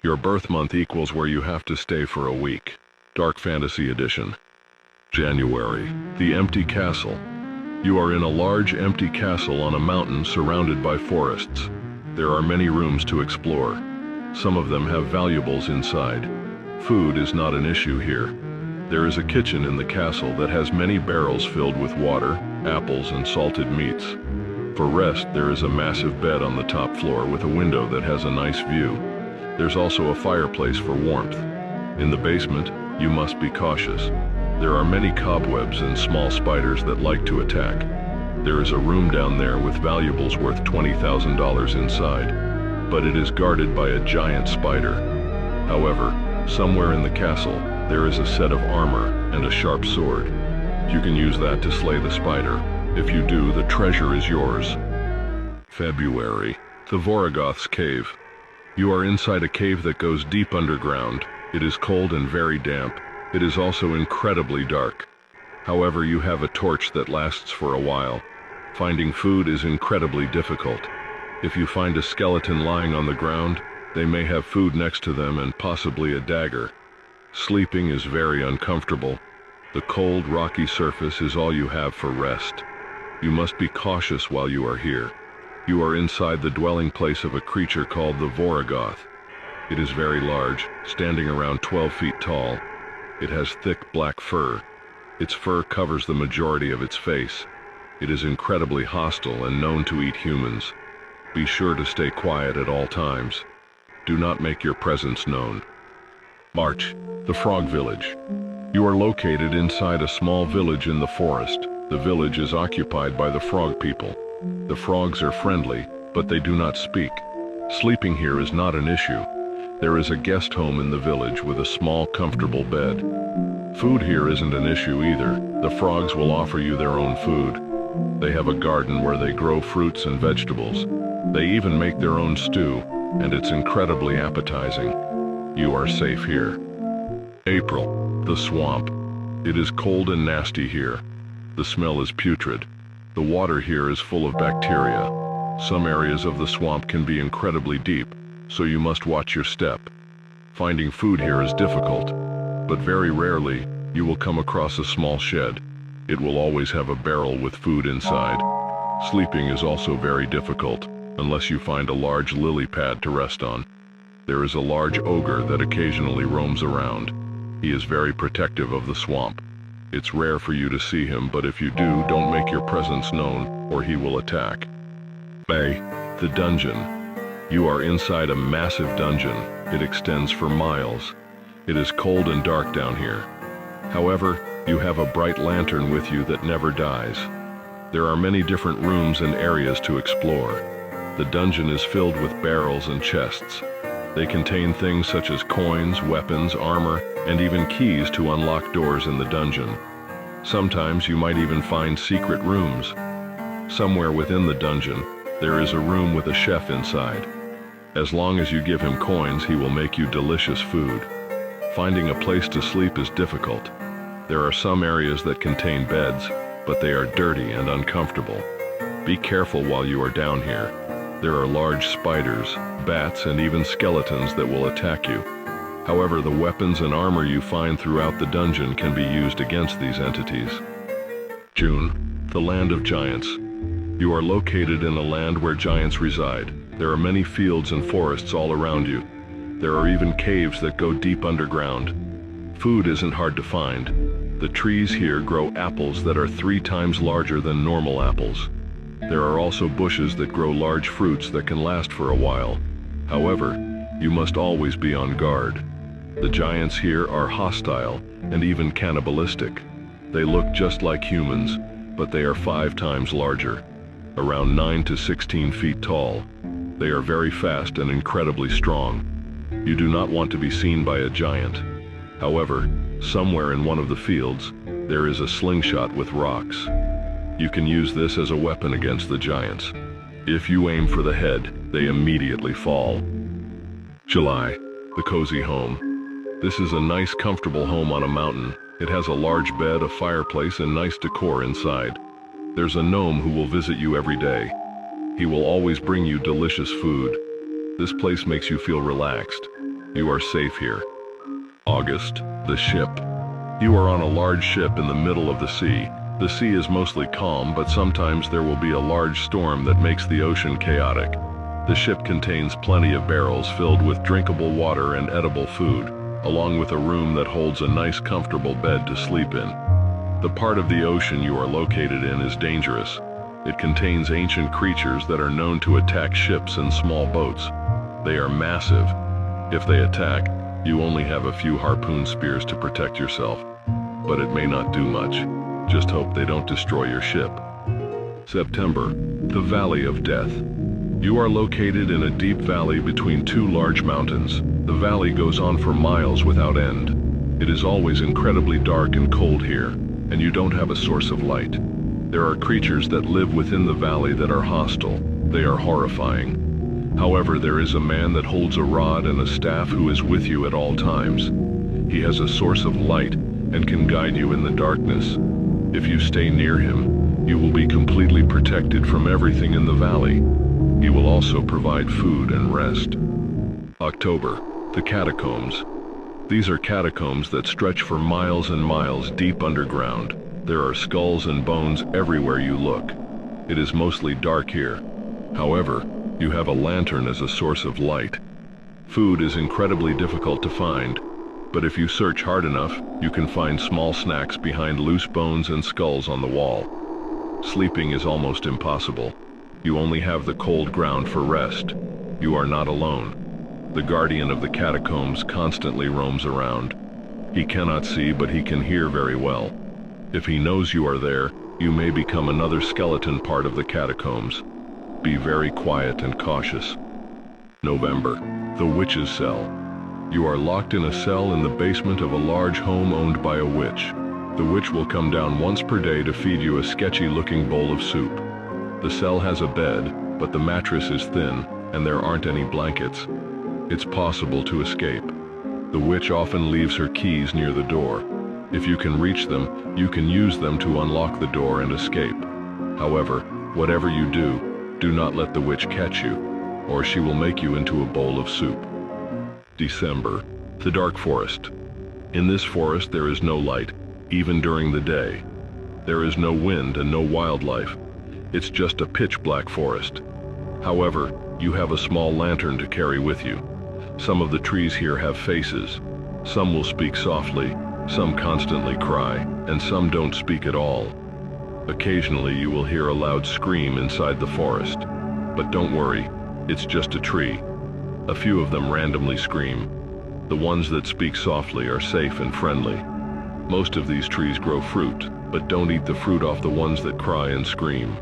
Your birth month equals where you have to stay for a week. Dark Fantasy Edition. January. The Empty Castle. You are in a large empty castle on a mountain surrounded by forests. There are many rooms to explore. Some of them have valuables inside. Food is not an issue here. There is a kitchen in the castle that has many barrels filled with water, apples, and salted meats. For rest, there is a massive bed on the top floor with a window that has a nice view. There's also a fireplace for warmth. In the basement, you must be cautious. There are many cobwebs and small spiders that like to attack. There is a room down there with valuables worth $20,000 inside, but it is guarded by a giant spider. However, somewhere in the castle, there is a set of armor and a sharp sword. You can use that to slay the spider. If you do, the treasure is yours. February. The Voriggoth's Cave. You are inside a cave that goes deep underground. It is cold and very damp. It is also incredibly dark. However, you have a torch that lasts for a while. Finding food is incredibly difficult. If you find a skeleton lying on the ground, they may have food next to them and possibly a dagger. Sleeping is very uncomfortable. The cold, rocky surface is all you have for rest. You must be cautious while you are here. You are inside the dwelling place of a creature called the Voriggoth. It is very large, standing around 12 feet tall. It has thick black fur. Its fur covers the majority of its face. It is incredibly hostile and known to eat humans. Be sure to stay quiet at all times. Do not make your presence known. March. The Frog Village. You are located inside a small village in the forest. The village is occupied by the frog people. The frogs are friendly, but they do not speak. Sleeping here is not an issue. There is a guest home in the village with a small, comfortable bed. Food here isn't an issue either. The frogs will offer you their own food. They have a garden where they grow fruits and vegetables. They even make their own stew, and it's incredibly appetizing. You are safe here. April. The Swamp. It is cold and nasty here. The smell is putrid. The water here is full of bacteria. Some areas of the swamp can be incredibly deep, so you must watch your step. Finding food here is difficult, but very rarely you will come across a small shed. It will always have a barrel with food inside. Sleeping is also very difficult, unless you find a large lily pad to rest on. There is a large ogre that occasionally roams around. He is very protective of the swamp. It's rare for you to see him, but if you do, don't make your presence known, or he will attack. May. The Dungeon. You are inside a massive dungeon. It extends for miles. It is cold and dark down here. However, you have a bright lantern with you that never dies. There are many different rooms and areas to explore. The dungeon is filled with barrels and chests. They contain things such as coins, weapons, armor, and even keys to unlock doors in the dungeon. Sometimes you might even find secret rooms. Somewhere within the dungeon, there is a room with a chef inside. As long as you give him coins, he will make you delicious food. Finding a place to sleep is difficult. There are some areas that contain beds, but they are dirty and uncomfortable. Be careful while you are down here. There are large spiders, bats, and even skeletons that will attack you. However, the weapons and armor you find throughout the dungeon can be used against these entities. June. The Land of Giants. You are located in a land where giants reside. There are many fields and forests all around you. There are even caves that go deep underground. Food isn't hard to find. The trees here grow apples that are 3 times larger than normal apples. There are also bushes that grow large fruits that can last for a while. However, you must always be on guard. The giants here are hostile and even cannibalistic. They look just like humans, but they are 5 times larger, around 9 to 16 feet tall. They are very fast and incredibly strong. You do not want to be seen by a giant. However, somewhere in one of the fields, there is a slingshot with rocks. You can use this as a weapon against the giants. If you aim for the head, they immediately fall. July. The Cozy Home. This is a nice, comfortable home on a mountain. It has a large bed, a fireplace, and nice decor inside. There's a gnome who will visit you every day. He will always bring you delicious food. This place makes you feel relaxed. You are safe here. August, the ship. You are on a large ship in the middle of the sea. The sea is mostly calm, but sometimes there will be a large storm that makes the ocean chaotic. The ship contains plenty of barrels filled with drinkable water and edible food, along with a room that holds a nice comfortable bed to sleep in. The part of the ocean you are located in is dangerous. It contains ancient creatures that are known to attack ships and small boats. They are massive. If they attack, you only have a few harpoon spears to protect yourself. But it may not do much. Just hope they don't destroy your ship. September, the Valley of Death. You are located in a deep valley between two large mountains. The valley goes on for miles without end. It is always incredibly dark and cold here, and you don't have a source of light. There are creatures that live within the valley that are hostile. They are horrifying. However, there is a man that holds a rod and a staff who is with you at all times. He has a source of light and can guide you in the darkness. If you stay near him, you will be completely protected from everything in the valley. He will also provide food and rest. October, the catacombs. These are catacombs that stretch for miles and miles deep underground. There are skulls and bones everywhere you look. It is mostly dark here. However, you have a lantern as a source of light. Food is incredibly difficult to find, but if you search hard enough, you can find small snacks behind loose bones and skulls on the wall. Sleeping is almost impossible. You only have the cold ground for rest. You are not alone. The guardian of the catacombs constantly roams around. He cannot see, but he can hear very well. If he knows you are there, you may become another skeleton part of the catacombs. Be very quiet and cautious. November, the witch's cell. You are locked in a cell in the basement of a large home owned by a witch. The witch will come down once per day to feed you a sketchy-looking bowl of soup. The cell has a bed, but the mattress is thin, and there aren't any blankets. It's possible to escape. The witch often leaves her keys near the door. If you can reach them, you can use them to unlock the door and escape. However, whatever you do, do not let the witch catch you, or she will make you into a bowl of soup. December, the dark forest. In this forest there is no light, even during the day. There is no wind and no wildlife. It's just a pitch-black forest. However, you have a small lantern to carry with you. Some of the trees here have faces. Some will speak softly, some constantly cry, and some don't speak at all. Occasionally you will hear a loud scream inside the forest. But don't worry, it's just a tree. A few of them randomly scream. The ones that speak softly are safe and friendly. Most of these trees grow fruit, but don't eat the fruit off the ones that cry and scream.